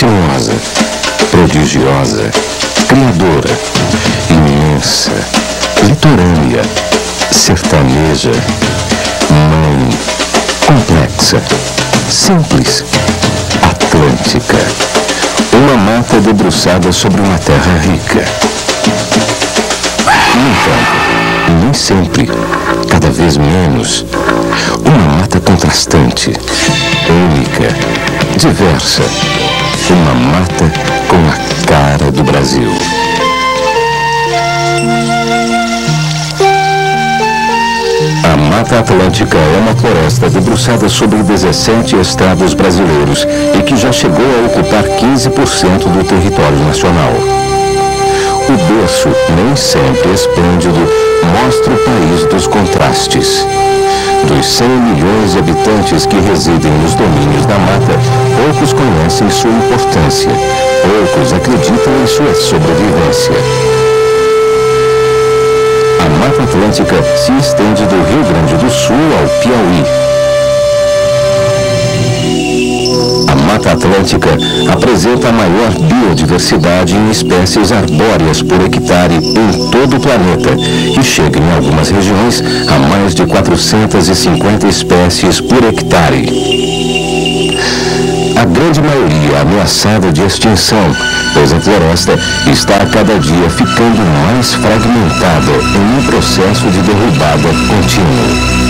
sinuosa, prodigiosa, criadora, imensa, litorânea, sertaneja, mãe, complexa, simples, atlântica. Uma mata debruçada sobre uma terra rica. No entanto, nem sempre, cada vez menos, uma mata contrastante, única, diversa. Uma mata com a cara do Brasil. A Mata Atlântica é uma floresta debruçada sobre 17 estados brasileiros e que já chegou a ocupar 15% do território nacional. O berço, nem sempre esplêndido, mostra o país dos contrastes. Dos 100 milhões de habitantes que residem nos domínios da mata, poucos conhecem sua importância, poucos acreditam em sua sobrevivência. A Mata Atlântica se estende do Rio Grande do Sul ao Piauí. A Mata Atlântica apresenta a maior biodiversidade em espécies arbóreas por hectare em todo o planeta e chega em algumas regiões a mais de 450 espécies por hectare. A grande maioria ameaçada de extinção, pois a floresta está a cada dia ficando mais fragmentada em um processo de derrubada contínua.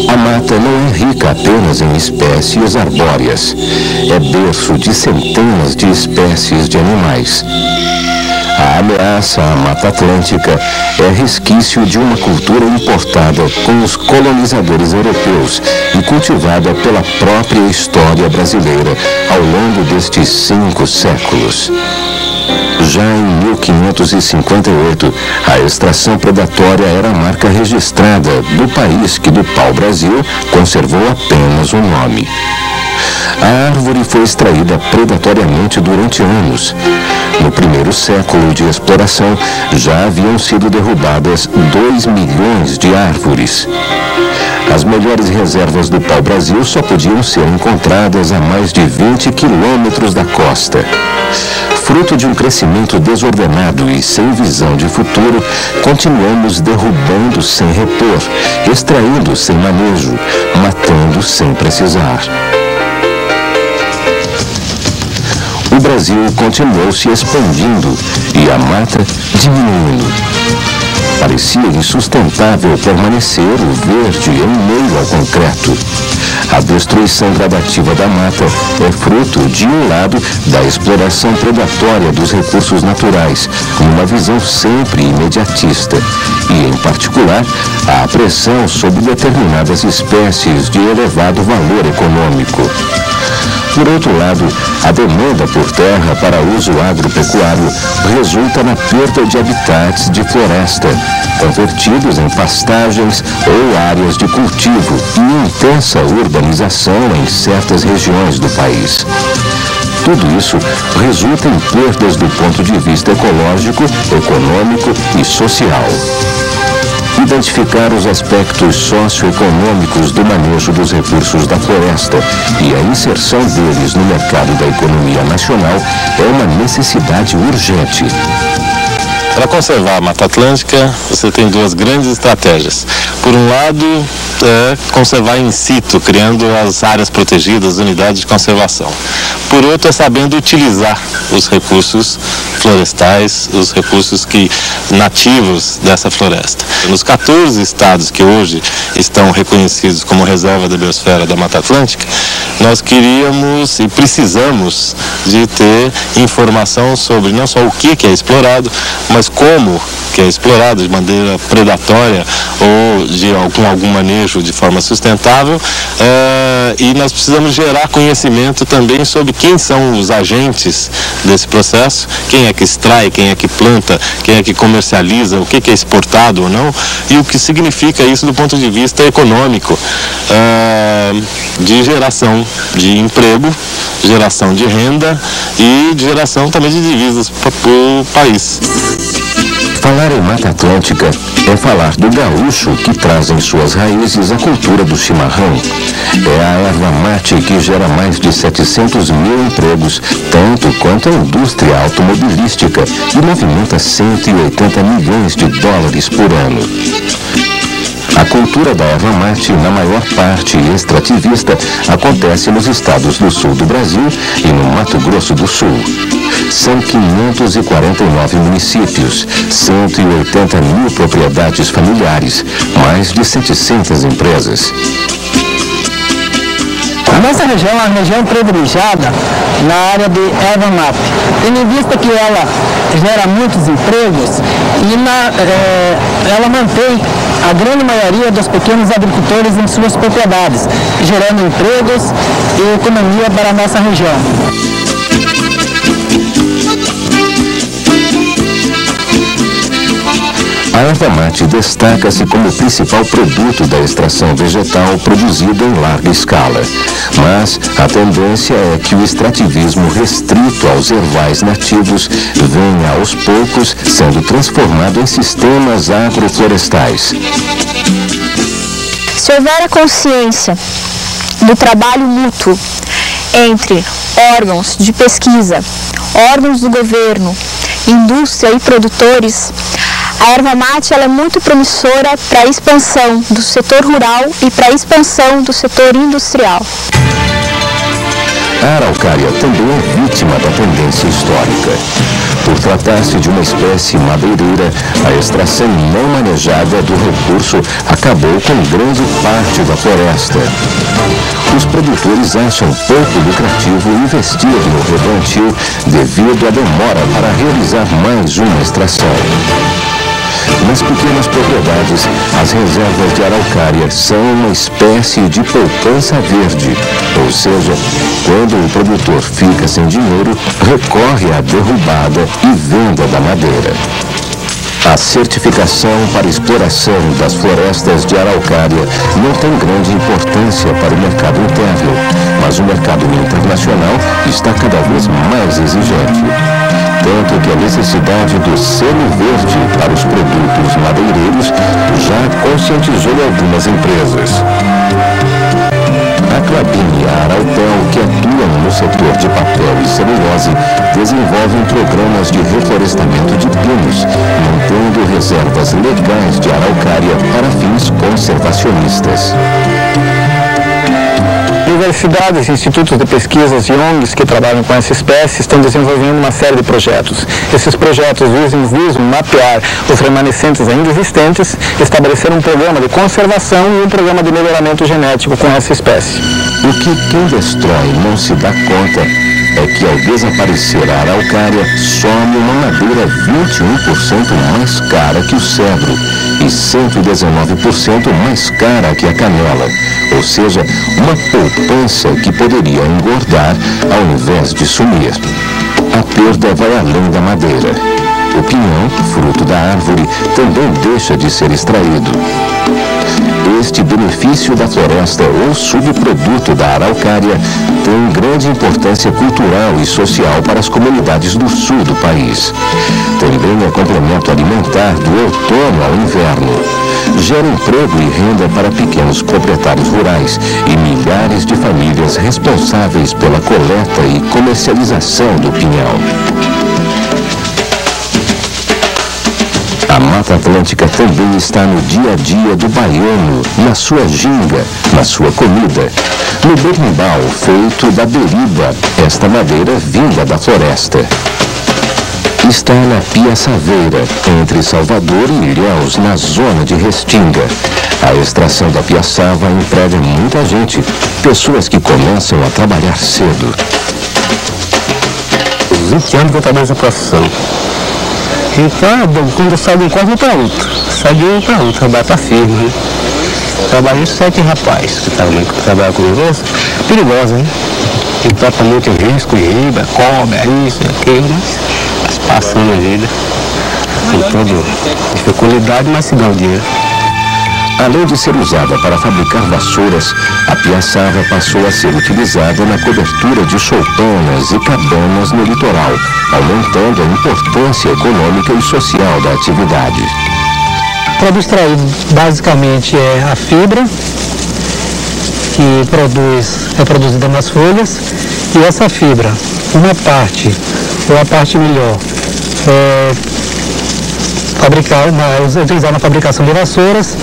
A mata não é rica apenas em espécies arbóreas, é berço de centenas de espécies de animais. A ameaça à Mata Atlântica é resquício de uma cultura importada com os colonizadores europeus e cultivada pela própria história brasileira ao longo destes 5 séculos. Já em 1558, a extração predatória era a marca registrada do país que do pau-brasil conservou apenas o nome. A árvore foi extraída predatoriamente durante anos. No primeiro século de exploração, já haviam sido derrubadas 2 milhões de árvores. As melhores reservas do pau-brasil só podiam ser encontradas a mais de 20 quilômetros da costa. Fruto de um crescimento desordenado e sem visão de futuro, continuamos derrubando sem repor, extraindo sem manejo, matando sem precisar. O Brasil continuou se expandindo e a mata diminuindo. Parecia insustentável permanecer o verde em meio ao concreto. A destruição gradativa da mata é fruto, de um lado, da exploração predatória dos recursos naturais, numa visão sempre imediatista, e, em particular, a pressão sobre determinadas espécies de elevado valor econômico. Por outro lado, a demanda por terra para uso agropecuário resulta na perda de habitats de floresta, convertidos em pastagens ou áreas de cultivo e intensa urbanização em certas regiões do país. Tudo isso resulta em perdas do ponto de vista ecológico, econômico e social. Identificar os aspectos socioeconômicos do manejo dos recursos da floresta e a inserção deles no mercado da economia nacional é uma necessidade urgente. Para conservar a Mata Atlântica, você tem 2 grandes estratégias. Por um lado, conservar in situ, criando as áreas protegidas, unidades de conservação. Por outro, é sabendo utilizar os recursos florestais, os recursos nativos dessa floresta. Nos 14 estados que hoje estão reconhecidos como reserva da biosfera da Mata Atlântica, nós queríamos e precisamos de ter informação sobre não só o que é explorado, mas como que é explorado de maneira predatória ou com algum manejo de forma sustentável, e nós precisamos gerar conhecimento também sobre quem são os agentes desse processo, quem é que extrai, quem é que planta, quem é que comercializa, o que é exportado ou não, e o que significa isso do ponto de vista econômico, de geração de emprego, geração de renda e de geração também de divisas para o país. Falar em Mata Atlântica é falar do gaúcho que traz em suas raízes a cultura do chimarrão. É a erva mate que gera mais de 700 mil empregos, tanto quanto a indústria automobilística, e movimenta 180 milhões de dólares por ano. A cultura da erva mate, na maior parte extrativista, acontece nos estados do sul do Brasil e no Mato Grosso do Sul. São 549 municípios, 180 mil propriedades familiares, mais de 700 empresas. A nossa região é uma região privilegiada na área de erva mate, tendo em vista que ela gera muitos empregos e ela mantém a grande maioria dos pequenos agricultores em suas propriedades, gerando empregos e economia para a nossa região. A erva mate destaca-se como o principal produto da extração vegetal produzida em larga escala. Mas a tendência é que o extrativismo restrito aos ervais nativos venha aos poucos sendo transformado em sistemas agroflorestais. Se houver a consciência do trabalho mútuo entre órgãos de pesquisa, órgãos do governo, indústria e produtores, a erva mate ela é muito promissora para a expansão do setor rural e para a expansão do setor industrial. A araucária também é vítima da tendência histórica. Por tratar-se de uma espécie madeireira, a extração não manejada do recurso acabou com grande parte da floresta. Os produtores acham pouco lucrativo investir no replantio devido à demora para realizar mais uma extração. Nas pequenas propriedades, as reservas de araucária são uma espécie de poupança verde, ou seja, quando o produtor fica sem dinheiro, recorre à derrubada e venda da madeira. A certificação para exploração das florestas de araucária não tem grande importância para o mercado interno, mas o mercado internacional está cada vez mais exigente. Tanto que a necessidade do selo verde para os produtos madeireiros já conscientizou algumas empresas. A Klabin e a Arautel, que atuam no setor de papel e celulose, desenvolvem programas de reflorestamento de pinos, mantendo reservas legais de araucária para fins conservacionistas. Universidades, institutos de pesquisas e ONGs que trabalham com essa espécie estão desenvolvendo uma série de projetos. Esses projetos visam mapear os remanescentes ainda existentes, estabelecer um programa de conservação e um programa de melhoramento genético com essa espécie. O que quem destrói não se dá conta é que ao desaparecer a araucária, some uma madeira 21% mais cara que o cedro e 119% mais cara que a canela, ou seja, uma poupança que poderia engordar ao invés de sumir. A perda vai além da madeira. O pinhão, fruto da árvore, também deixa de ser extraído. Este benefício da floresta ou subproduto da araucária tem grande importância cultural e social para as comunidades do sul do país. Também é complemento alimentar do outono ao inverno. Gera emprego e renda para pequenos proprietários rurais e milhares de famílias responsáveis pela coleta e comercialização do pinhão. A Mata Atlântica também está no dia a dia do baiano, na sua ginga, na sua comida. No berimbau feito da beriba, esta madeira vinda da floresta. Está na Piaçaveira, entre Salvador e Ilhéus, na zona de Restinga. A extração da piaçava emprega muita gente, pessoas que começam a trabalhar cedo. 20 anos que eu trabalho nessa profissão. Então, quando eu saio de um corpo, eu vou para outro. Saio de um para outro, trabalho para firma, né? Trabalhei 7 rapazes que trabalham conosco, perigosa, né? Que toca muito risco, riba, cobra, isso, aquilo, mas passando a vida. Com toda dificuldade, mas se dá o dinheiro. Além de ser usada para fabricar vassouras, a piaçava passou a ser utilizada na cobertura de choupanas e cabanas no litoral, aumentando a importância econômica e social da atividade. O produto extraído basicamente é a fibra, que é produzida nas folhas, e essa fibra, uma parte, ou a parte melhor, é utilizada na fabricação de vassouras,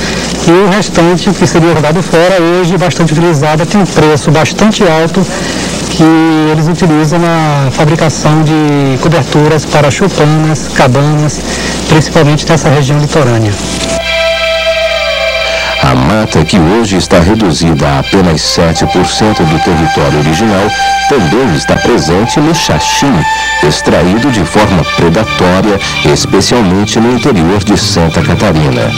e o restante, que seria jogado fora, hoje bastante utilizada, tem um preço bastante alto, que eles utilizam na fabricação de coberturas para choupanas, cabanas, principalmente nessa região litorânea. A mata, que hoje está reduzida a apenas 7% do território original, também está presente no xaxim, extraído de forma predatória, especialmente no interior de Santa Catarina.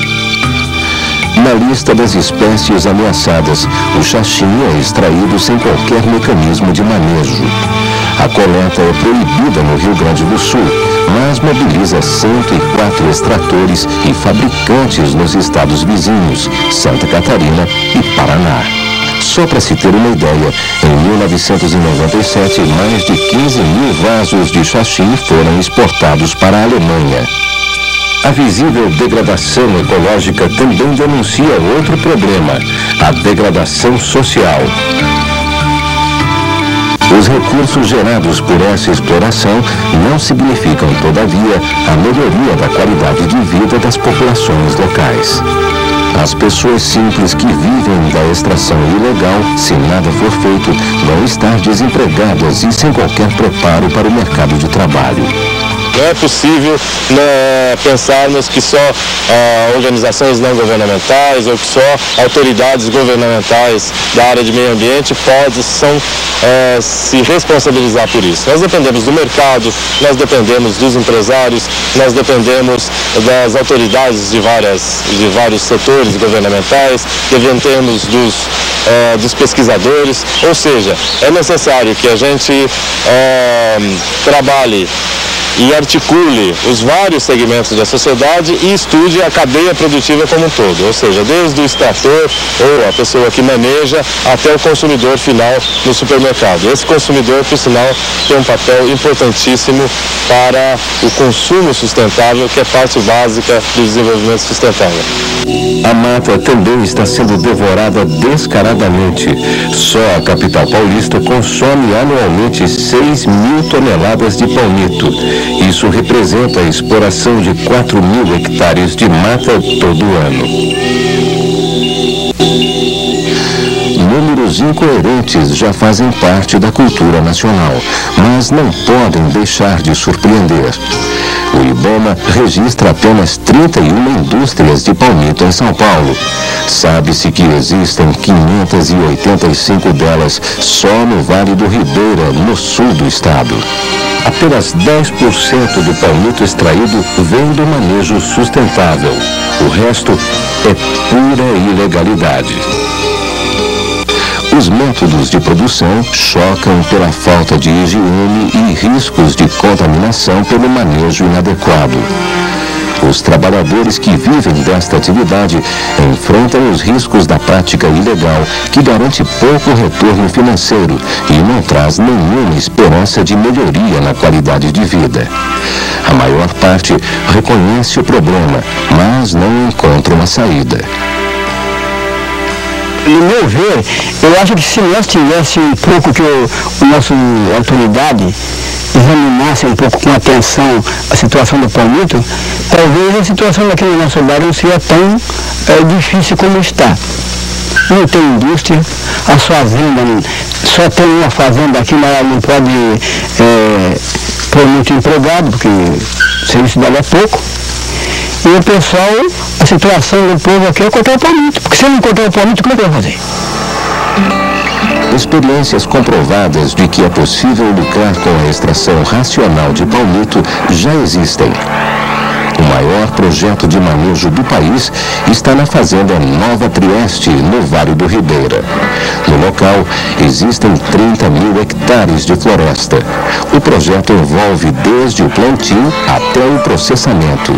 Na lista das espécies ameaçadas, o xaxim é extraído sem qualquer mecanismo de manejo. A coleta é proibida no Rio Grande do Sul, mas mobiliza 104 extratores e fabricantes nos estados vizinhos, Santa Catarina e Paraná. Só para se ter uma ideia, em 1997, mais de 15 mil vasos de xaxim foram exportados para a Alemanha. A visível degradação ecológica também denuncia outro problema, a degradação social. Os recursos gerados por essa exploração não significam, todavia, a melhoria da qualidade de vida das populações locais. As pessoas simples que vivem da extração ilegal, se nada for feito, vão estar desempregadas e sem qualquer preparo para o mercado de trabalho. Não é possível pensarmos que só organizações não governamentais ou que só autoridades governamentais da área de meio ambiente possam se responsabilizar por isso. Nós dependemos do mercado, nós dependemos dos empresários, nós dependemos das autoridades de vários setores governamentais, dependemos dos pesquisadores, ou seja, é necessário que a gente trabalhe e articule os vários segmentos da sociedade e estude a cadeia produtiva como um todo, ou seja, desde o extrator ou a pessoa que maneja até o consumidor final no supermercado. Esse consumidor, por sinal, tem um papel importantíssimo para o consumo sustentável, que é parte básica do desenvolvimento sustentável. A mata também está sendo devorada descaradamente. Só a capital paulista consome anualmente 6 mil toneladas de palmito. Isso representa a exploração de 4 mil hectares de mata todo ano. Números incoerentes já fazem parte da cultura nacional, mas não podem deixar de surpreender. O IBAMA registra apenas 31 indústrias de palmito em São Paulo. Sabe-se que existem 585 delas só no Vale do Ribeira, no sul do estado. Apenas 10% do palmito extraído vem do manejo sustentável. O resto é pura ilegalidade. Os métodos de produção chocam pela falta de higiene e riscos de contaminação pelo manejo inadequado. Os trabalhadores que vivem desta atividade enfrentam os riscos da prática ilegal, que garante pouco retorno financeiro e não traz nenhuma esperança de melhoria na qualidade de vida. A maior parte reconhece o problema, mas não encontra uma saída. No meu ver, eu acho que se nós tivéssemos um pouco que a nossa autoridade examinasse um pouco com atenção a situação do palmito, talvez a situação daqui na nossa cidade não seja tão difícil como está. Não tem indústria, as fazendas, só tem uma fazenda aqui, mas ela não pode pôr muito empregado, porque o serviço dela é pouco. E o pessoal, a situação do povo aqui é cortar o palmito, porque se não cortar o palmito, como é que vai fazer? Experiências comprovadas de que é possível lucrar com a extração racional de palmito já existem. O maior projeto de manejo do país está na fazenda Nova Trieste, no Vale do Ribeira. No local, existem 30 mil hectares de floresta. O projeto envolve desde o plantio até o processamento.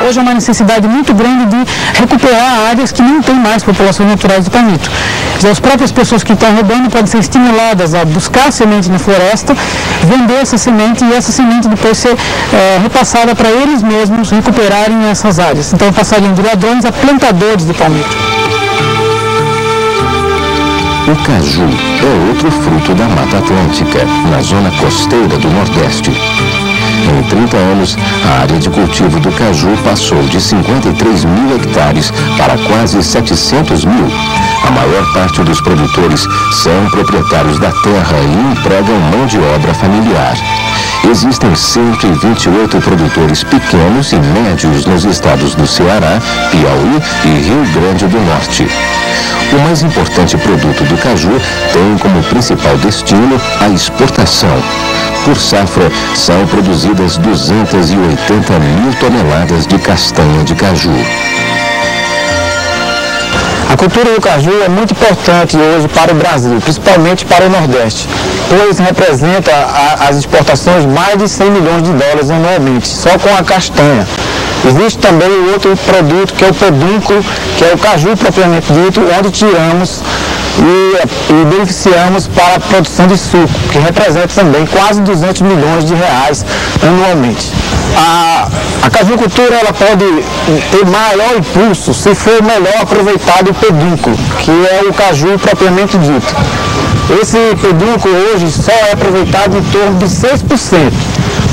Hoje é uma necessidade muito grande de recuperar áreas que não tem mais populações naturais do palmito. As próprias pessoas que estão roubando podem ser estimuladas a buscar semente na floresta, vender essa semente e essa semente depois ser repassada para eles mesmos recuperarem essas áreas. Então passariam de ladrões a plantadores de palmito. O caju é outro fruto da Mata Atlântica, na zona costeira do Nordeste. Em 30 anos, a área de cultivo do caju passou de 53 mil hectares para quase 700 mil. A maior parte dos produtores são proprietários da terra e empregam mão de obra familiar. Existem 128 produtores pequenos e médios nos estados do Ceará, Piauí e Rio Grande do Norte. O mais importante produto do caju tem como principal destino a exportação. Por safra, são produzidas 280 mil toneladas de castanha de caju. A cultura do caju é muito importante hoje para o Brasil, principalmente para o Nordeste, pois representa as exportações mais de 100 milhões de dólares anualmente, só com a castanha. Existe também outro produto que é o pedúnculo, que é o caju propriamente dito, onde tiramos e beneficiamos para a produção de suco, que representa também quase 200 milhões de reais anualmente. A cajucultura ela pode ter maior impulso se for melhor aproveitado o pedúnculo, que é o caju propriamente dito. Esse pedúnculo hoje só é aproveitado em torno de 6%,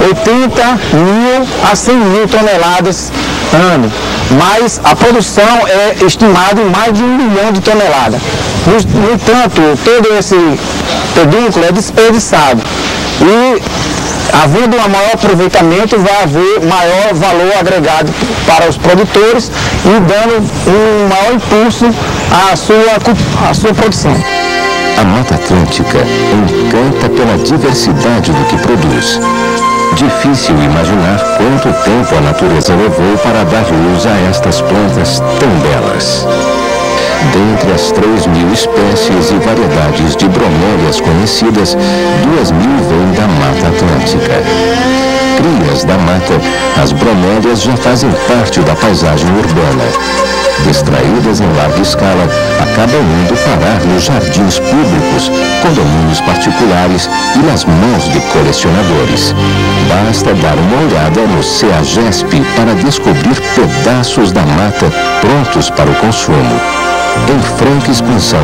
80 mil a 100 mil toneladas ano, mas a produção é estimada em mais de 1 milhão de toneladas. No entanto, todo esse pedúnculo é desperdiçado e, havendo um maior aproveitamento, vai haver maior valor agregado para os produtores e dando um maior impulso à sua produção. A Mata Atlântica encanta pela diversidade do que produz. Difícil imaginar quanto tempo a natureza levou para dar luz a estas plantas tão belas. Dentre as 3.000 espécies e variedades de bromélias conhecidas, 2.000 vêm da Mata Atlântica. Crias da mata, as bromélias já fazem parte da paisagem urbana. Distraídas em larga escala, acabam indo parar nos jardins públicos, condomínios particulares e nas mãos de colecionadores. Basta dar uma olhada no CEAGESP para descobrir pedaços da mata prontos para o consumo. Em franca expansão,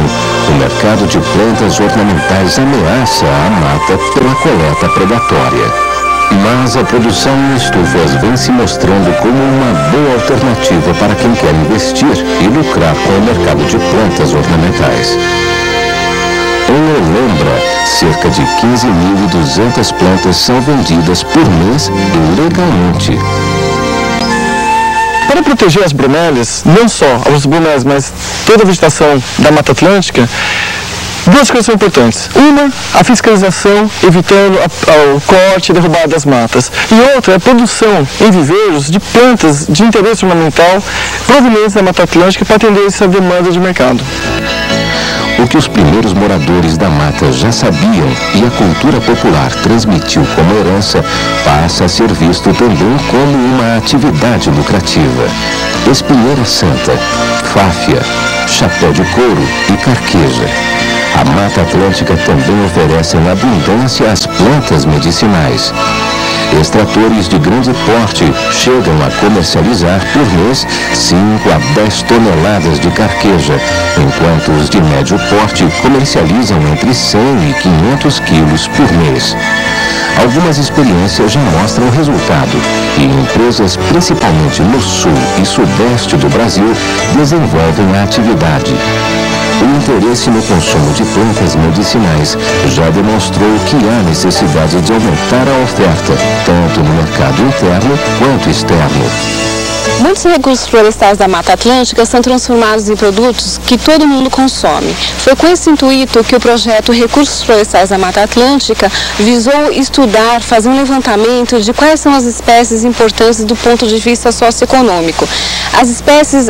o mercado de plantas ornamentais ameaça a mata pela coleta predatória. Mas a produção em estufas vem se mostrando como uma boa alternativa para quem quer investir e lucrar com o mercado de plantas ornamentais. Em Olambra, cerca de 15.200 plantas são vendidas por mês legalmente. Para proteger as bromélias, não só as bromélias, mas toda a vegetação da Mata Atlântica, duas coisas são importantes. Uma, a fiscalização, evitando o corte e derrubada das matas. E outra, a produção em viveiros de plantas de interesse ornamental provenientes da Mata Atlântica para atender essa demanda de mercado. O que os primeiros moradores da mata já sabiam e a cultura popular transmitiu como herança, passa a ser visto também como uma atividade lucrativa. Espinheira santa, fáfia, chapéu de couro e carqueja. A Mata Atlântica também oferece em abundância as plantas medicinais. Extratores de grande porte chegam a comercializar por mês 5 a 10 toneladas de carqueja, enquanto os de médio porte comercializam entre 100 e 500 quilos por mês. Algumas experiências já mostram o resultado e empresas, principalmente no sul e sudeste do Brasil, desenvolvem a atividade. O interesse no consumo de plantas medicinais já demonstrou que há necessidade de aumentar a oferta, tanto no mercado interno quanto externo. Muitos recursos florestais da Mata Atlântica são transformados em produtos que todo mundo consome. Foi com esse intuito que o projeto Recursos Florestais da Mata Atlântica visou estudar, fazer um levantamento de quais são as espécies importantes do ponto de vista socioeconômico. As espécies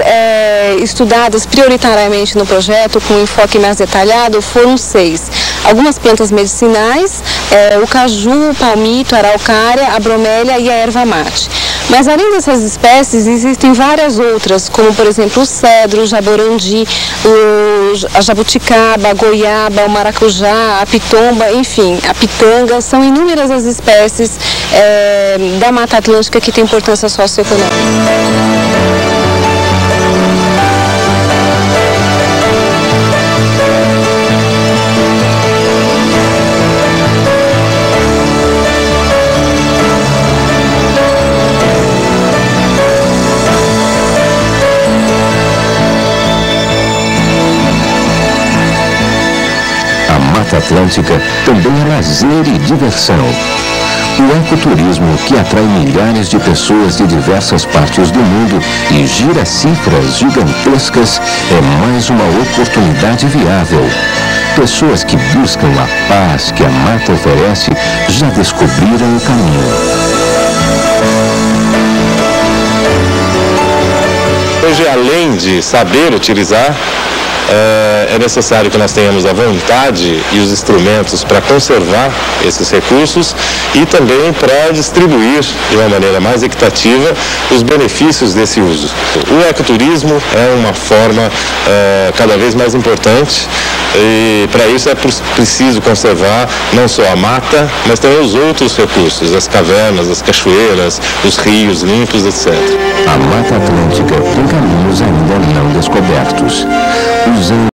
estudadas prioritariamente no projeto, com um enfoque mais detalhado, foram 6. Algumas plantas medicinais, o caju, o palmito, a araucária, a bromélia e a erva mate. Mas além dessas espécies, existem várias outras, como por exemplo o cedro, o jaborandi, a jabuticaba, a goiaba, o maracujá, a pitomba, enfim, a pitanga. São inúmeras as espécies da Mata Atlântica que têm importância socioeconômica. A Mata Atlântica também é lazer e diversão. O ecoturismo, que atrai milhares de pessoas de diversas partes do mundo e gira cifras gigantescas, é mais uma oportunidade viável. Pessoas que buscam a paz que a mata oferece já descobriram o caminho. Hoje, além de saber utilizar, é necessário que nós tenhamos a vontade e os instrumentos para conservar esses recursos e também para distribuir de uma maneira mais equitativa os benefícios desse uso. O ecoturismo é uma forma cada vez mais importante e para isso é preciso conservar não só a mata, mas também os outros recursos, as cavernas, as cachoeiras, os rios limpos, etc. A Mata Atlântica tem caminhos ainda não descobertos. Usando